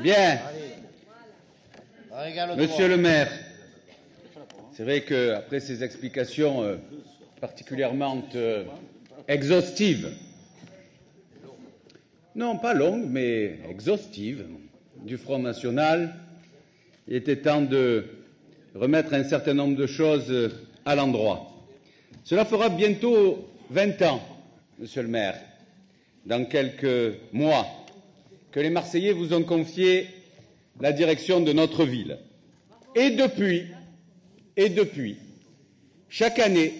Bien. Monsieur le maire, c'est vrai qu'après ces explications particulièrement exhaustives, non pas longues, mais exhaustives, du Front National, il était temps de remettre un certain nombre de choses à l'endroit. Cela fera bientôt 20 ans, monsieur le maire, dans quelques mois, que les Marseillais vous ont confié la direction de notre ville. Et depuis, chaque année,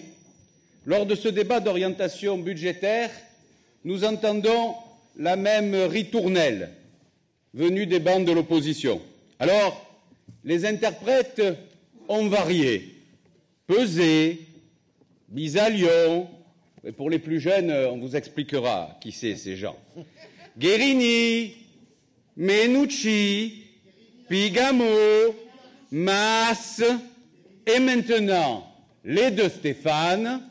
lors de ce débat d'orientation budgétaire, nous entendons la même ritournelle venue des bancs de l'opposition. Alors, les interprètes ont varié. Pesé, Bisalion, et pour les plus jeunes, on vous expliquera qui c'est ces gens. Guérini, Menucci, Pigamo, Masse, et maintenant les deux Stéphane,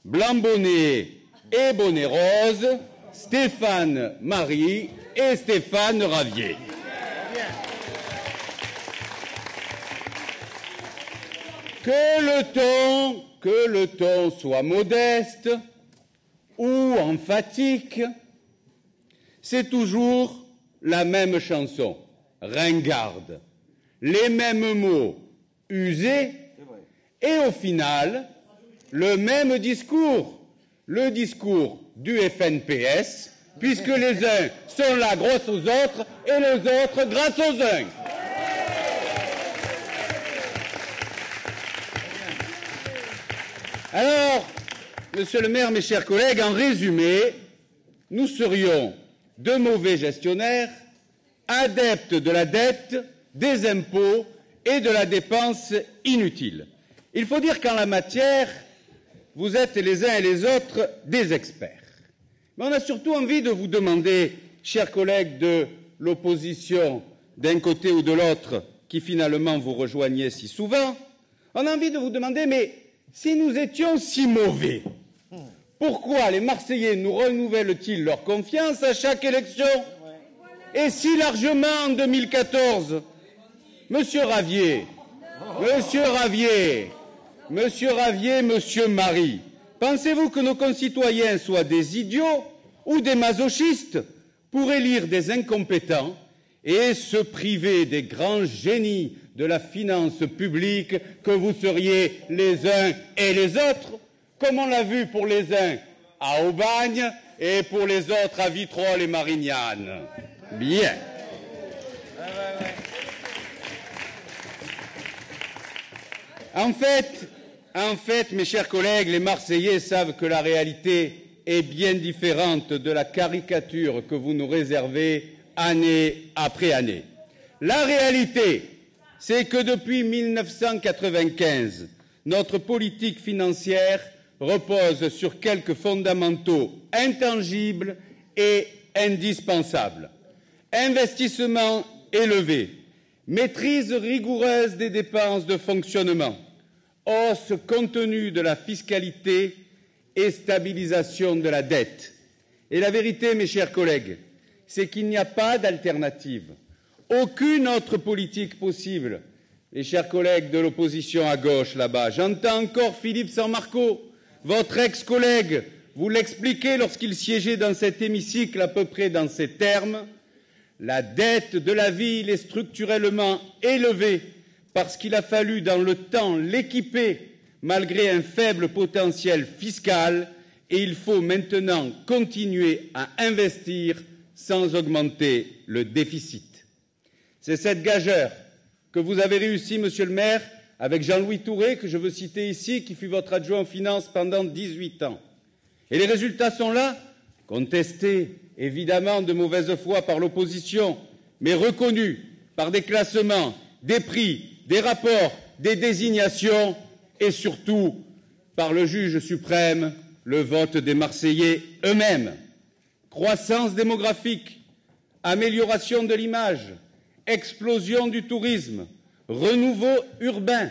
Blanc-Bonnet et Bonnet Rose, Stéphane Marie et Stéphane Ravier. Que le ton soit modeste ou emphatique, c'est toujours la même chanson, ringarde, les mêmes mots usés et au final, le même discours, le discours du FNPS, puisque les uns sont là grâce aux autres et les autres grâce aux uns. Alors, monsieur le maire, mes chers collègues, en résumé, nous serions de mauvais gestionnaires, adeptes de la dette, des impôts et de la dépense inutile. Il faut dire qu'en la matière, vous êtes les uns et les autres des experts. Mais on a surtout envie de vous demander, chers collègues de l'opposition, d'un côté ou de l'autre, qui finalement vous rejoignez si souvent, on a envie de vous demander, mais si nous étions si mauvais, pourquoi les Marseillais nous renouvellent-ils leur confiance à chaque élection? Et si largement en 2014, Monsieur Ravier, Monsieur Marie, pensez-vous que nos concitoyens soient des idiots ou des masochistes pour élire des incompétents et se priver des grands génies de la finance publique que vous seriez les uns et les autres, comme on l'a vu pour les uns à Aubagne et pour les autres à Vitrolles et Marignane. Bien. En fait, mes chers collègues, les Marseillais savent que la réalité est bien différente de la caricature que vous nous réservez année après année. La réalité, c'est que depuis 1995, notre politique financière repose sur quelques fondamentaux intangibles et indispensables. Investissement élevé, maîtrise rigoureuse des dépenses de fonctionnement, hausse contenue de la fiscalité et stabilisation de la dette. Et la vérité, mes chers collègues, c'est qu'il n'y a pas d'alternative. Aucune autre politique possible. Les chers collègues de l'opposition à gauche, là-bas, j'entends encore Philippe Sammarco, votre ex-collègue, vous l'expliquer lorsqu'il siégeait dans cet hémicycle à peu près dans ces termes. La dette de la ville est structurellement élevée parce qu'il a fallu dans le temps l'équiper malgré un faible potentiel fiscal et il faut maintenant continuer à investir sans augmenter le déficit. C'est cette gageure que vous avez réussi, monsieur le maire, avec Jean-Louis Touré, que je veux citer ici, qui fut votre adjoint aux finances pendant 18 ans. Et les résultats sont là, contestés évidemment de mauvaise foi par l'opposition, mais reconnus par des classements, des prix, des rapports, des désignations et surtout par le juge suprême, le vote des Marseillais eux-mêmes. Croissance démographique, amélioration de l'image, explosion du tourisme, renouveau urbain,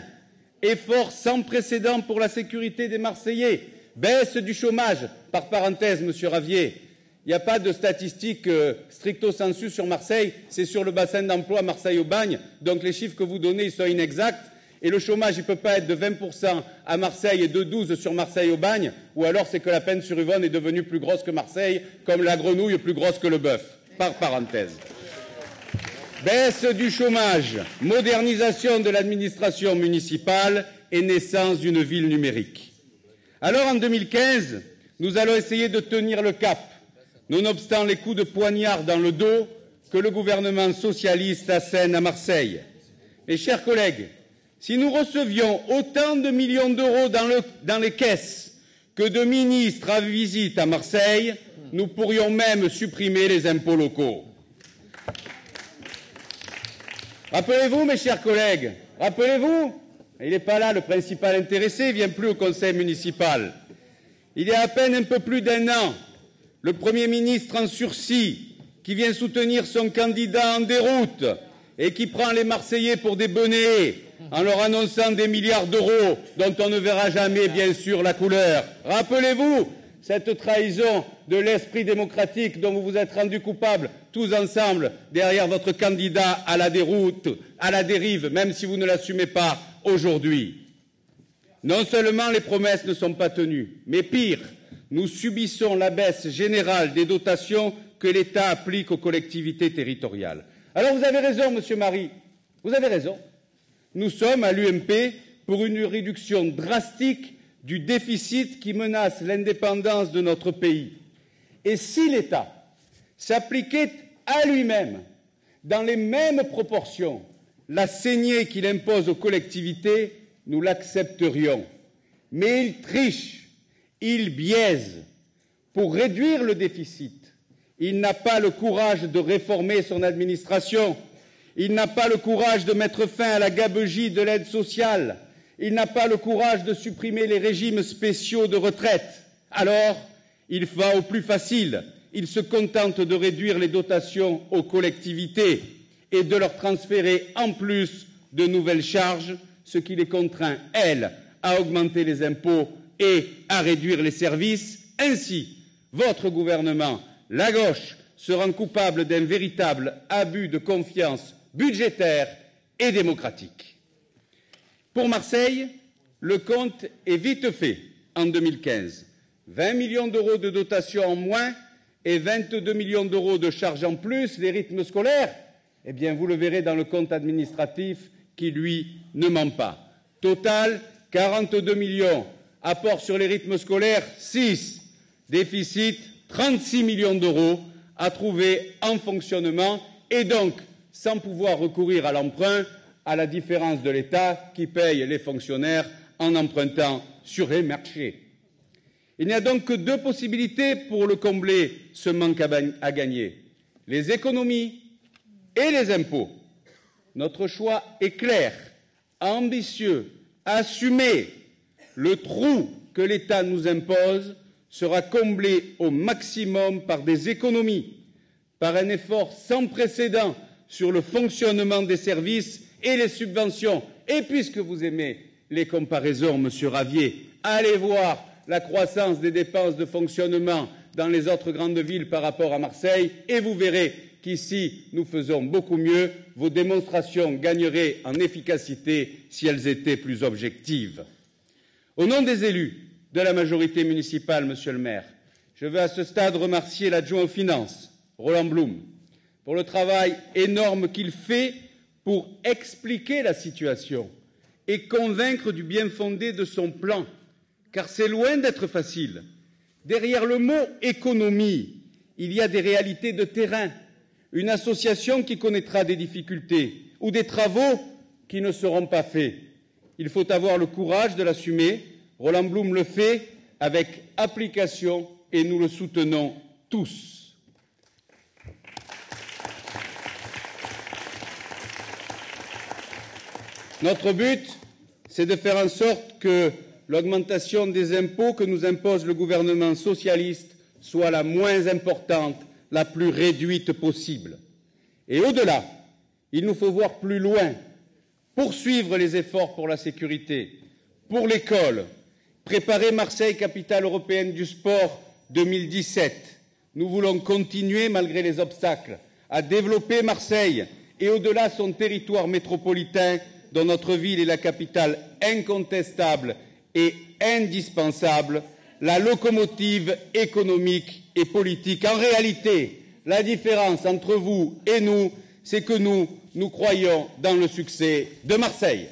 efforts sans précédent pour la sécurité des Marseillais, baisse du chômage, par parenthèse, monsieur Ravier, Il n'y a pas de statistiques stricto sensu sur Marseille, c'est sur le bassin d'emploi Marseille-Aubagne. Donc les chiffres que vous donnez, ils sont inexacts. Et le chômage, il ne peut pas être de 20% à Marseille et de 12% sur Marseille-Aubagne, ou alors c'est que la Peine-sur-Yvonne est devenue plus grosse que Marseille, comme la grenouille plus grosse que le bœuf, par parenthèse. Baisse du chômage, modernisation de l'administration municipale et naissance d'une ville numérique. Alors en 2015, nous allons essayer de tenir le cap, nonobstant les coups de poignard dans le dos que le gouvernement socialiste assène à Marseille. Mes chers collègues, si nous recevions autant de millions d'euros dans les caisses que de ministres à visite à Marseille, nous pourrions même supprimer les impôts locaux. Rappelez-vous, mes chers collègues, rappelez-vous, il n'est pas là le principal intéressé, il ne vient plus au conseil municipal. Il y a à peine un peu plus d'un an, le Premier ministre en sursis, qui vient soutenir son candidat en déroute et qui prend les Marseillais pour des benets en leur annonçant des milliards d'euros dont on ne verra jamais, bien sûr, la couleur. Rappelez-vous cette trahison de l'esprit démocratique dont vous vous êtes rendus coupables tous ensemble derrière votre candidat à la déroute, à la dérive, même si vous ne l'assumez pas aujourd'hui. Non seulement les promesses ne sont pas tenues, mais pire, nous subissons la baisse générale des dotations que l'État applique aux collectivités territoriales. Alors vous avez raison, Monsieur Marie, vous avez raison. Nous sommes à l'UMP pour une réduction drastique du déficit qui menace l'indépendance de notre pays. Et si l'État s'appliquait à lui-même, dans les mêmes proportions, la saignée qu'il impose aux collectivités, nous l'accepterions. Mais il triche, il biaise. Pour réduire le déficit, il n'a pas le courage de réformer son administration. Il n'a pas le courage de mettre fin à la gabegie de l'aide sociale. Il n'a pas le courage de supprimer les régimes spéciaux de retraite. Alors, il va au plus facile. Il se contente de réduire les dotations aux collectivités et de leur transférer en plus de nouvelles charges, ce qui les contraint, elles, à augmenter les impôts et à réduire les services. Ainsi, votre gouvernement, la gauche, se rend coupable d'un véritable abus de confiance budgétaire et démocratique. Pour Marseille, le compte est vite fait en 2015. 20 millions d'euros de dotation en moins et 22 millions d'euros de charges en plus, les rythmes scolaires, eh bien vous le verrez dans le compte administratif qui, lui, ne ment pas. Total, 42 millions. Apport sur les rythmes scolaires, 6. Déficit, 36 millions d'euros à trouver en fonctionnement et donc sans pouvoir recourir à l'emprunt, à la différence de l'État qui paye les fonctionnaires en empruntant sur les marchés. Il n'y a donc que deux possibilités pour le combler, ce manque à gagner, les économies et les impôts. Notre choix est clair, ambitieux, assumé. Le trou que l'État nous impose sera comblé au maximum par des économies, par un effort sans précédent sur le fonctionnement des services et les subventions. Et puisque vous aimez les comparaisons, Monsieur Ravier, allez voir la croissance des dépenses de fonctionnement dans les autres grandes villes par rapport à Marseille et vous verrez qu'ici, nous faisons beaucoup mieux. Vos démonstrations gagneraient en efficacité si elles étaient plus objectives. Au nom des élus de la majorité municipale, Monsieur le maire, je veux à ce stade remercier l'adjoint aux finances, Roland Blum, pour le travail énorme qu'il fait pour expliquer la situation et convaincre du bien-fondé de son plan, car c'est loin d'être facile. Derrière le mot économie, il y a des réalités de terrain, une association qui connaîtra des difficultés ou des travaux qui ne seront pas faits. Il faut avoir le courage de l'assumer. Roland Blum le fait avec application et nous le soutenons tous. Notre but, c'est de faire en sorte que l'augmentation des impôts que nous impose le gouvernement socialiste soit la moins importante, la plus réduite possible. Et au-delà, il nous faut voir plus loin, poursuivre les efforts pour la sécurité, pour l'école, préparer Marseille, capitale européenne du sport 2017, Nous voulons continuer, malgré les obstacles, à développer Marseille et au-delà son territoire métropolitain, dont notre ville est la capitale incontestable et indispensable, la locomotive économique et politique. En réalité, la différence entre vous et nous, c'est que nous croyons dans le succès de Marseille.